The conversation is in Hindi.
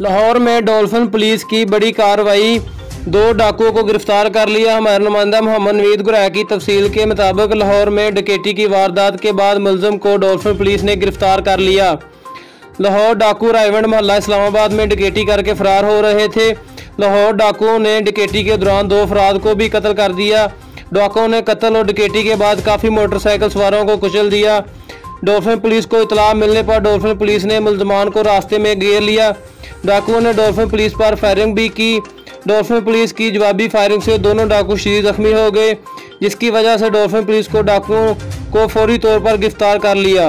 लाहौर में डॉल्फिन पुलिस की बड़ी कार्रवाई, 2 डाकुओं को गिरफ्तार कर लिया। हमारे नुमाइंदा मोहम्मद नवीद गुरैया की तफसील के मुताबिक लाहौर में डकैती की वारदात के बाद मुलजिम को डॉल्फिन पुलिस ने गिरफ्तार कर लिया। लाहौर डाकू रायवंड मोहल्ला इस्लामाबाद में डकैती करके फरार हो रहे थे। लाहौर डाकुओं ने डकैती के दौरान 2 अफराद को भी कत्ल कर दिया। डाकुओं ने कत्ल और डकैती के बाद काफ़ी मोटरसाइकिल सवारों को कुचल दिया। डॉल्फिन पुलिस को इतला मिलने पर डॉल्फिन पुलिस ने मुलजमान को रास्ते में घेर लिया। डाकुओं ने डॉल्फिन पुलिस पर फायरिंग भी की। डॉल्फिन पुलिस की जवाबी फायरिंग से दोनों डाकू शदीद जख्मी हो गए, जिसकी वजह से डॉल्फिन पुलिस को डाकुओं को फौरी तौर पर गिरफ्तार कर लिया।